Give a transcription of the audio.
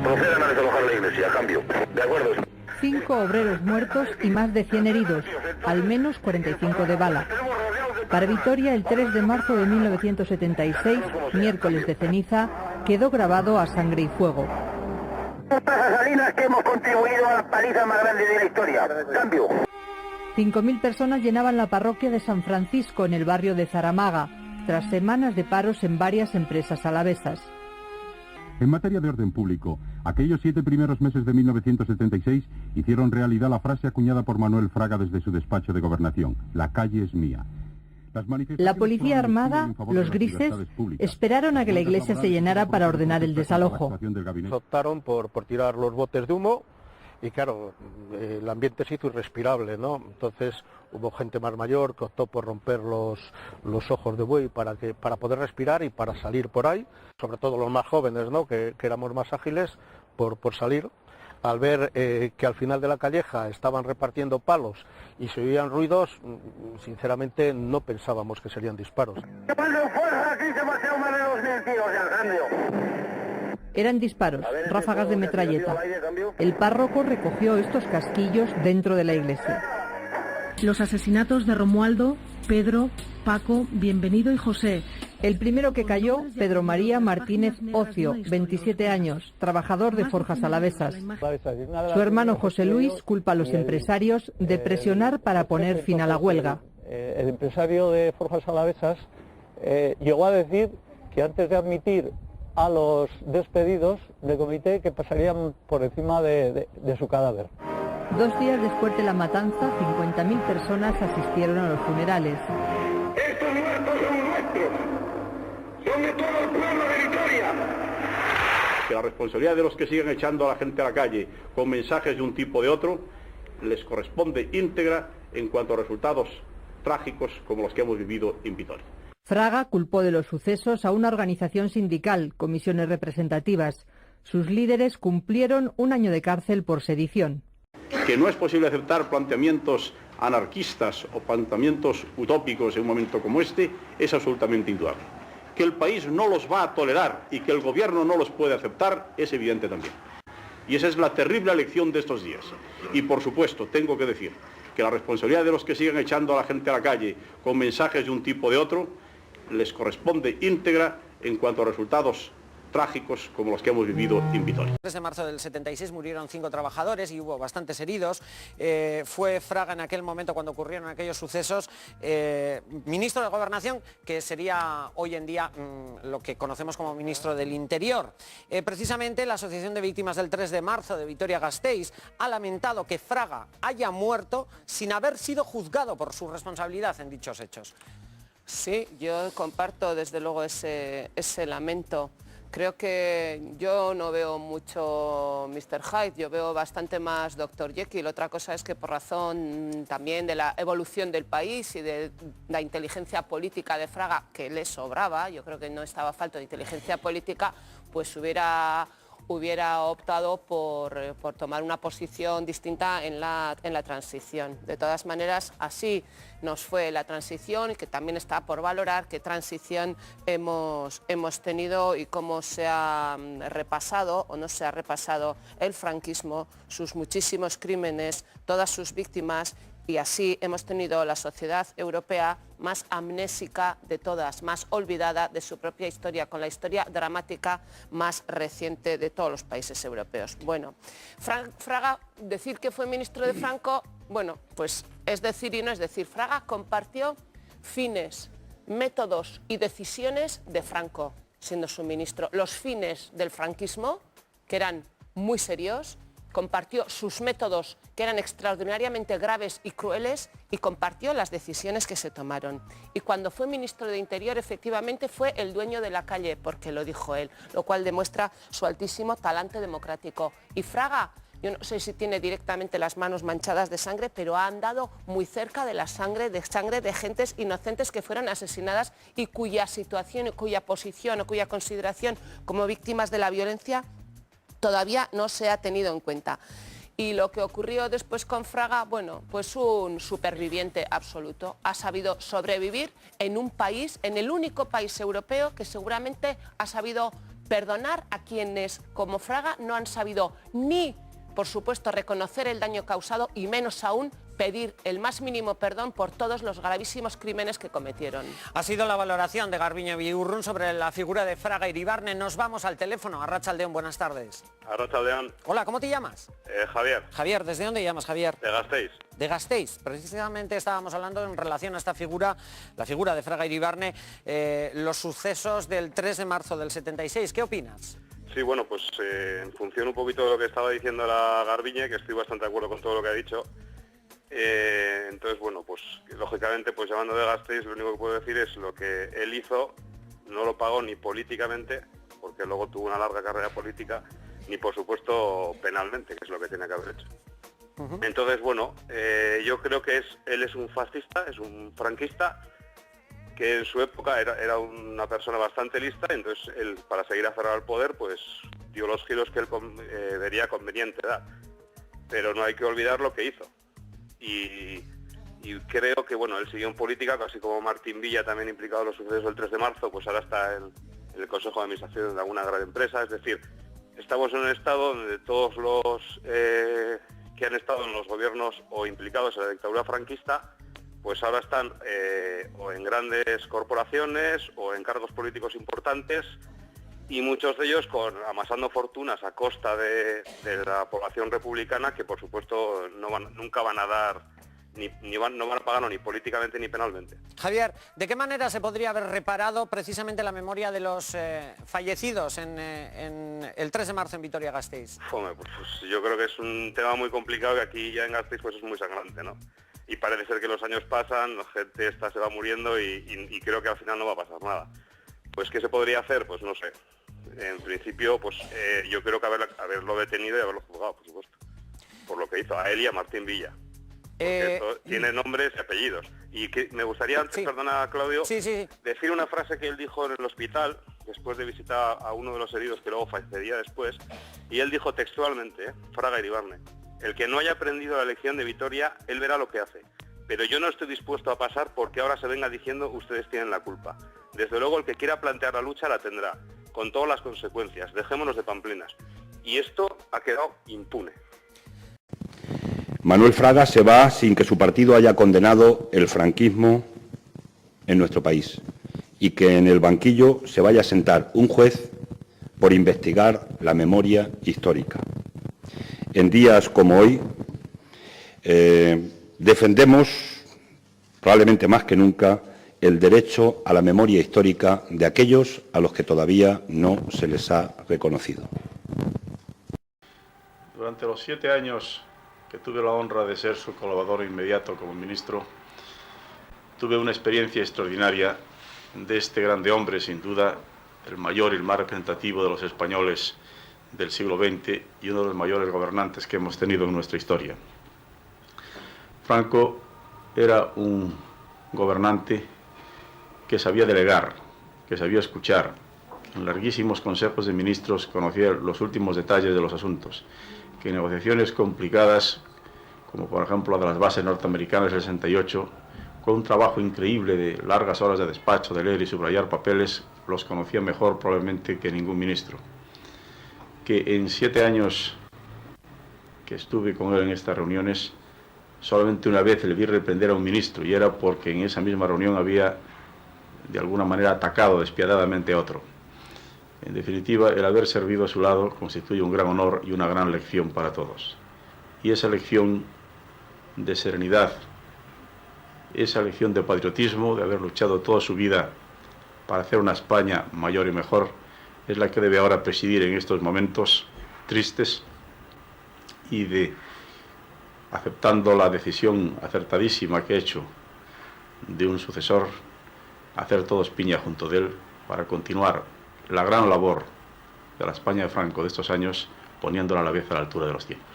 Procedan a desalojar la iglesia, a cambio. De acuerdo. 5 obreros muertos y más de 100 heridos, al menos 45 de bala. Para Vitoria, el 3 de marzo de 1976, miércoles de ceniza, quedó grabado a sangre y fuego. Salinas, que hemos contribuido a la paliza más grande de la historia. Cambio. 5.000 personas llenaban la parroquia de San Francisco en el barrio de Zaramaga, tras semanas de paros en varias empresas alavesas. En materia de orden público, aquellos 7 primeros meses de 1976 hicieron realidad la frase acuñada por Manuel Fraga desde su despacho de gobernación: la calle es mía. La policía armada, los grises, esperaron a que la iglesia se llenara para ordenar el desalojo. Optaron por tirar los botes de humo y claro, el ambiente se hizo irrespirable, ¿no? Entonces hubo gente más mayor que optó por romper los ojos de buey para poder respirar y para salir por ahí, sobre todo los más jóvenes, ¿no? que éramos más ágiles por salir. Al ver que al final de la calleja estaban repartiendo palos y se oían ruidos, sinceramente no pensábamos que serían disparos. Eran disparos, ráfagas de metralleta. El párroco recogió estos casquillos dentro de la iglesia. Los asesinatos de Romualdo, Pedro, Paco, Bienvenido y José. El primero que cayó, Pedro María Martínez Ocio, 27 años, trabajador de forjas alavesas. Su hermano José Luis culpa a los empresarios de presionar para poner fin a la huelga. El empresario de forjas alavesas llegó a decir que antes de admitir a los despedidos del comité que pasarían por encima de su cadáver. 2 días después de la matanza, 50.000 personas asistieron a los funerales. Estos muertos son nuestros, son de todo el pueblo de Vitoria. Que la responsabilidad de los que siguen echando a la gente a la calle con mensajes de un tipo o de otro les corresponde íntegra en cuanto a resultados trágicos como los que hemos vivido en Vitoria. Fraga culpó de los sucesos a una organización sindical, Comisiones Representativas. Sus líderes cumplieron 1 año de cárcel por sedición. Que no es posible aceptar planteamientos anarquistas o planteamientos utópicos en un momento como este es absolutamente indudable. Que el país no los va a tolerar y que el gobierno no los puede aceptar es evidente también. Y esa es la terrible lección de estos días. Y por supuesto, tengo que decir que la responsabilidad de los que siguen echando a la gente a la calle con mensajes de un tipo o de otro les corresponde íntegra en cuanto a resultados trágicos como los que hemos vivido en Vitoria. El 3 de marzo del 76 murieron 5 trabajadores y hubo bastantes heridos. Fue Fraga en aquel momento, cuando ocurrieron aquellos sucesos, ministro de Gobernación, que sería hoy en día lo que conocemos como ministro del Interior. Precisamente la Asociación de Víctimas del 3 de marzo de Vitoria-Gasteiz ha lamentado que Fraga haya muerto sin haber sido juzgado por su responsabilidad en dichos hechos. Sí, yo comparto desde luego ese lamento. Creo que yo no veo mucho Mr. Hyde, yo veo bastante más Dr. Jekyll. Otra cosa es que por razón también de la evolución del país y de la inteligencia política de Fraga, que le sobraba, yo creo que no estaba falto de inteligencia política, pues hubiera optado por tomar una posición distinta en la transición. De todas maneras, así nos fue la transición, y que también está por valorar qué transición hemos tenido y cómo se ha repasado o no se ha repasado el franquismo, sus muchísimos crímenes, todas sus víctimas, y así hemos tenido la sociedad europea más amnésica de todas, más olvidada de su propia historia, con la historia dramática más reciente de todos los países europeos. Bueno, Fraga, decir que fue ministro de Franco, bueno, pues es decir y no es decir. Fraga compartió fines, métodos y decisiones de Franco, siendo su ministro. Los fines del franquismo, que eran muy serios, compartió sus métodos, que eran extraordinariamente graves y crueles, y compartió las decisiones que se tomaron. Y cuando fue ministro de Interior, efectivamente fue el dueño de la calle, porque lo dijo él, lo cual demuestra su altísimo talante democrático. Y Fraga, yo no sé si tiene directamente las manos manchadas de sangre, pero ha andado muy cerca de la sangre de gentes inocentes que fueron asesinadas y cuya situación, cuya posición o cuya consideración como víctimas de la violencia todavía no se ha tenido en cuenta. Y lo que ocurrió después con Fraga, bueno, pues un superviviente absoluto. Ha sabido sobrevivir en un país, en el único país europeo que seguramente ha sabido perdonar a quienes, como Fraga, no han sabido ni, por supuesto, reconocer el daño causado y menos aún pedir el más mínimo perdón por todos los gravísimos crímenes que cometieron. Ha sido la valoración de Garbiñe Biurrun sobre la figura de Fraga Iribarne. Nos vamos al teléfono. Arratsaldeon, buenas tardes. Arratsaldeon. Hola, ¿cómo te llamas? Javier. Javier, ¿desde dónde llamas, Javier? De Gasteiz. De Gasteiz. Precisamente estábamos hablando en relación a esta figura, la figura de Fraga Iribarne, los sucesos del 3 de marzo del 76. ¿Qué opinas? Sí, bueno, pues en función un poquito de lo que estaba diciendo la Garbiñe, que estoy bastante de acuerdo con todo lo que ha dicho. Entonces, bueno, pues lógicamente, pues llamando de Gasteiz, lo único que puedo decir es lo que él hizo, no lo pagó ni políticamente, porque luego tuvo una larga carrera política, ni por supuesto penalmente, que es lo que tiene que haber hecho. Entonces, bueno, yo creo que él es un fascista, es un franquista, que en su época era una persona bastante lista, entonces él, para seguir aferrado al poder, pues dio los giros que él vería conveniente dar. Pero no hay que olvidar lo que hizo. Y creo que, bueno, él siguió en política, casi como Martín Villa, también implicado en los sucesos del 3 de marzo, pues ahora está en el Consejo de Administración de alguna gran empresa. Es decir, estamos en un estado donde todos los que han estado en los gobiernos o implicados en la dictadura franquista, pues ahora están o en grandes corporaciones o en cargos políticos importantes, y muchos de ellos amasando fortunas a costa de la población republicana, que por supuesto nunca van a dar, no van a pagar ni políticamente ni penalmente. Javier, ¿de qué manera se podría haber reparado precisamente la memoria de los fallecidos en el 3 de marzo en Vitoria-Gasteiz? Pues yo creo que es un tema muy complicado, que aquí ya en Gasteiz pues es muy sangrante, ¿no? Y parece ser que los años pasan, la gente se va muriendo y creo que al final no va a pasar nada. Pues ¿qué se podría hacer? Pues no sé. En principio, pues yo creo que haberlo detenido y haberlo juzgado, por supuesto, por lo que hizo, a él y a Martín Villa. Porque esto tiene nombres y apellidos. Y que me gustaría antes, perdona Claudio, decir una frase que él dijo en el hospital, después de visitar a uno de los heridos que luego fallecería después, y él dijo textualmente, Fraga Iribarne: el que no haya aprendido la lección de Vitoria, él verá lo que hace. Pero yo no estoy dispuesto a pasar porque ahora se venga diciendo ustedes tienen la culpa. Desde luego el que quiera plantear la lucha la tendrá, con todas las consecuencias. Dejémonos de pamplinas. Y esto ha quedado impune. Manuel Fraga se va sin que su partido haya condenado el franquismo en nuestro país y que en el banquillo se vaya a sentar un juez por investigar la memoria histórica. En días como hoy defendemos, probablemente más que nunca, el derecho a la memoria histórica de aquellos a los que todavía no se les ha reconocido. Durante los 7 años que tuve la honra de ser su colaborador inmediato como ministro, tuve una experiencia extraordinaria de este grande hombre, sin duda el mayor y el más representativo de los españoles del siglo XX y uno de los mayores gobernantes que hemos tenido en nuestra historia. Franco era un gobernante que sabía delegar, que sabía escuchar. En larguísimos consejos de ministros conocía los últimos detalles de los asuntos, que en negociaciones complicadas, como por ejemplo la de las bases norteamericanas del 68, con un trabajo increíble de largas horas de despacho, de leer y subrayar papeles, los conocía mejor probablemente que ningún ministro. Que en 7 años que estuve con él en estas reuniones, solamente una vez le vi reprender a un ministro, y era porque en esa misma reunión había de alguna manera atacado despiadadamente a otro. En definitiva, el haber servido a su lado constituye un gran honor y una gran lección para todos. Y esa lección de serenidad, esa lección de patriotismo, de haber luchado toda su vida para hacer una España mayor y mejor, es la que debe ahora presidir en estos momentos tristes, y de, aceptando la decisión acertadísima que ha hecho de un sucesor, hacer todos piña junto de él para continuar la gran labor de la España de Franco de estos años, poniéndola a la vez a la altura de los tiempos.